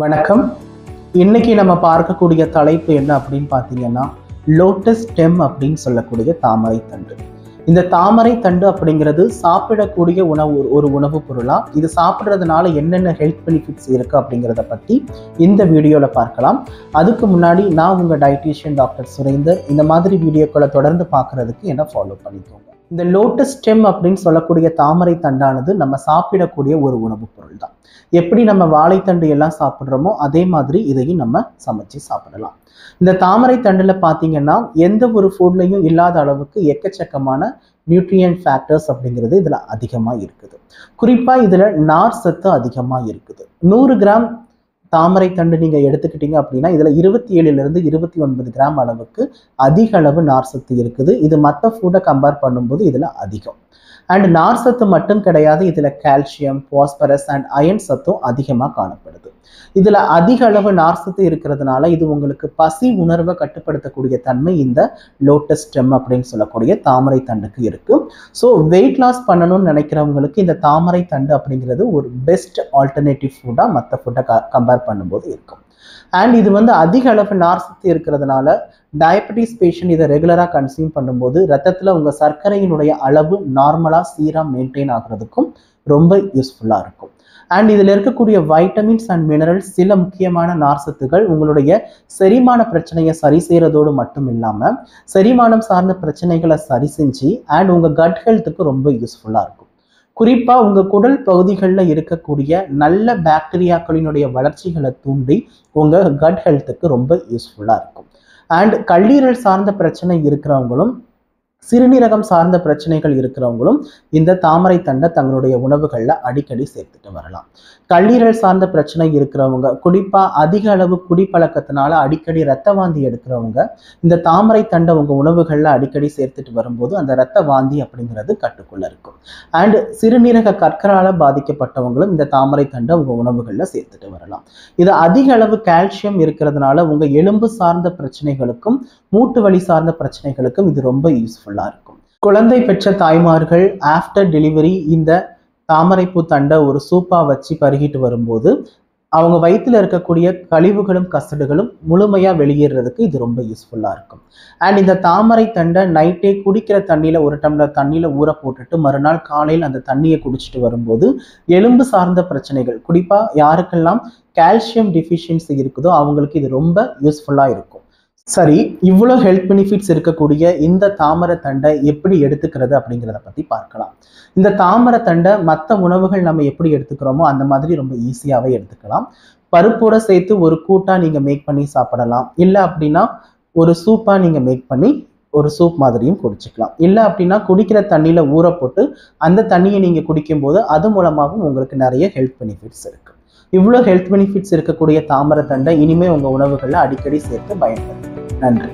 வணக்கம். இன்னைக்கு நம்ம பார்க்கக்கூடிய தலைப்பு என்ன அப்படின்னு பார்த்தீங்கன்னா, லோட்டஸ் ஸ்டெம் அப்படின்னு சொல்லக்கூடிய தாமரை தண்டு. இந்த தாமரை தண்டு அப்படிங்கிறது சாப்பிடக்கூடிய ஒரு உணவுப் பொருளா, இது சாப்பிட்றதுனால என்னென்ன ஹெல்த் பெனிஃபிட்ஸ் இருக்கு அப்படிங்கிறத பற்றி இந்த வீடியோவில் பார்க்கலாம். அதுக்கு முன்னாடி நான் உங்கள் டயட்டீஷியன் டாக்டர் சுரேந்தர். இந்த மாதிரி வீடியோக்களை தொடர்ந்து பார்க்கறதுக்கு என்ன ஃபாலோ பண்ணிக்கோங்க. இந்த லோட்டஸ் ஸ்டெம் அப்படின்னு சொல்லக்கூடிய தாமரை தண்டானது நம்ம சாப்பிடக்கூடிய ஒரு உணவுப் பொருள் தான். எப்படி நம்ம வாழைத்தண்டு எல்லாம் சாப்பிட்றோமோ அதே மாதிரி இதையும் நம்ம சமைச்சு சாப்பிடலாம். இந்த தாமரை தண்டுல பார்த்தீங்கன்னா எந்த ஒரு ஃபுட்லையும் இல்லாத அளவுக்கு எக்கச்சக்கமான நியூட்ரியன்ட் ஃபேக்டர்ஸ் அப்படிங்கிறது இதுல அதிகமா இருக்குது. குறிப்பா இதுல நார் சத்து அதிகமா இருக்குது. 100 கிராம் தாமரை தண்டு நீங்க எடுத்துக்கிட்டீங்க அப்படின்னா இதுல 27 to 29 கிராம் அளவுக்கு அதிக அளவு நார் சத்து இருக்குது. இது மற்ற ஃபுட்டை கம்பேர் பண்ணும்போது இதுல அதிகம். அண்ட் நார் சத்து மட்டும் கிடையாது, இதுல கால்சியம், பாஸ்பரஸ் அண்ட் அயன் சத்தும் அதிகமாக காணப்படுது. இதுல அதிக அளவு நார் சத்து இருக்கிறதுனால இது உங்களுக்கு பசி உணர்வை கட்டுப்படுத்தக்கூடிய தன்மை இந்த லோட்டஸ் ஸ்டெம் அப்படின்னு சொல்லக்கூடிய தாமரை தண்டுக்கு இருக்கு. ஸோ வெயிட் லாஸ் பண்ணணும்னு நினைக்கிறவங்களுக்கு இந்த தாமரை தண்டு அப்படிங்கிறது ஒரு பெஸ்ட் ஆல்டர்னேட்டிவ் ஃபுட்டா மற்ற ஃபுட்டை கம்பேர் பண்ணும்போது இருக்கும். அண்ட் இது அதிக அளவு நார் சத்து இருக்கிறதுனால டயபெட்டிஸ் பேஷண்ட் இதை ரெகுலராக கன்சியூம் பண்ணும்போது ரத்தத்தில் உங்கள் சர்க்கரையினுடைய அளவு நார்மலாக சீராக மெயின்டைன் ஆகுறதுக்கும் ரொம்ப யூஸ்ஃபுல்லாக இருக்கும். அண்ட் இதில் இருக்கக்கூடிய வைட்டமின்ஸ் அண்ட் மினரல்ஸ், சில முக்கியமான நார் சத்துக்கள் உங்களுடைய செரிமான பிரச்சனையை சரி செய்கிறதோடு மட்டும் இல்லாமல் செரிமானம் சார்ந்த பிரச்சனைகளை சரி செஞ்சு அண்ட் உங்கள் கட் ஹெல்த்துக்கு ரொம்ப யூஸ்ஃபுல்லாக இருக்கும். குறிப்பாக உங்கள் குடல் பகுதிகளில் இருக்கக்கூடிய நல்ல பாக்டீரியாக்களினுடைய வளர்ச்சிகளை தூண்டி உங்கள் கட் ஹெல்த்துக்கு ரொம்ப யூஸ்ஃபுல்லாக இருக்கும். அண்ட் கல்லீரல் சார்ந்த பிரச்சனை இருக்கிறவங்களும் சிறுநீரகம் சார்ந்த பிரச்சனைகள் இருக்கிறவங்களும் இந்த தாமரை தண்டை தங்களுடைய உணவுகளில் அடிக்கடி சேர்த்துட்டு வரலாம். கல்லீரல் சார்ந்த பிரச்சனை இருக்கிறவங்க, குறிப்பாக அதிக அளவு குடிப்பழக்கத்தினால அடிக்கடி ரத்த வாந்தி எடுக்கிறவங்க இந்த தாமரை தண்டை உங்கள் உணவுகளில் அடிக்கடி சேர்த்துட்டு வரும்போது அந்த ரத்த வாந்தி அப்படிங்கிறது கட்டுக்குள்ள இருக்கும். அண்ட் சிறுநீரக கற்களால் பாதிக்கப்பட்டவங்களும் இந்த தாமரை தண்டை உங்கள் உணவுகளில் சேர்த்துட்டு வரலாம். இது அதிக அளவு கால்சியம் இருக்கிறதுனால உங்கள் எலும்பு சார்ந்த பிரச்சனைகளுக்கும் மூட்டு வலி சார்ந்த பிரச்சனைகளுக்கும் இது ரொம்ப யூஸ்ஃபுல்லாக இருக்கும். குழந்தை பெற்ற தாய்மார்கள் ஆஃப்டர் டெலிவரி இந்த தாமரைப்பூ தண்டை ஒரு சூப்பா வச்சு பருகிட்டு வரும்போது அவங்க வயிற்றுல இருக்கக்கூடிய கழிவுகளும் கசடுகளும் முழுமையா வெளியேறதுக்கு இது ரொம்ப யூஸ்ஃபுல்லா இருக்கும். அண்ட் இந்த தாமரை தண்டை நைட்டே குடிக்கிற தண்ணியில 1 டம்ளர் தண்ணியில ஊற போட்டுட்டு மறுநாள் காலையில் அந்த தண்ணியை குடிச்சிட்டு வரும்போது எலும்பு சார்ந்த பிரச்சனைகள், குறிப்பா யாருக்கெல்லாம் கால்சியம் டிஃபிஷியன்சி இருக்குதோ அவங்களுக்கு இது ரொம்ப யூஸ்ஃபுல்லா இருக்கும். சரி, இவ்வளோ ஹெல்த் பெனிஃபிட்ஸ் இருக்கக்கூடிய இந்த தாமரை தண்டை எப்படி எடுத்துக்கிறது அப்படிங்கிறத பற்றி பார்க்கலாம். இந்த தாமரை தண்டை மற்ற உணவுகள் நம்ம எப்படி எடுத்துக்கிறோமோ அந்த மாதிரி ரொம்ப ஈஸியாகவே எடுத்துக்கலாம். பருப்போட சேர்த்து ஒரு கூட்டாக நீங்கள் மேக் பண்ணி சாப்பிடலாம். இல்லை அப்படின்னா ஒரு சூப்பாக நீங்கள் மேக் பண்ணி ஒரு சூப் மாதிரியும் குடிச்சிக்கலாம். இல்லை அப்படின்னா குடிக்கிற தண்ணியில் ஊற போட்டு அந்த தண்ணியை நீங்கள் குடிக்கும்போது அது மூலமாகவும் உங்களுக்கு நிறைய ஹெல்த் பெனிஃபிட்ஸ் இருக்குது. இவ்வளோ ஹெல்த் பெனிஃபிட்ஸ் இருக்கக்கூடிய தாமரை தண்டை இனிமேல் உங்கள் உணவுகளில் அடிக்கடி சேர்த்து பயன்படுத்தும். நன்றி.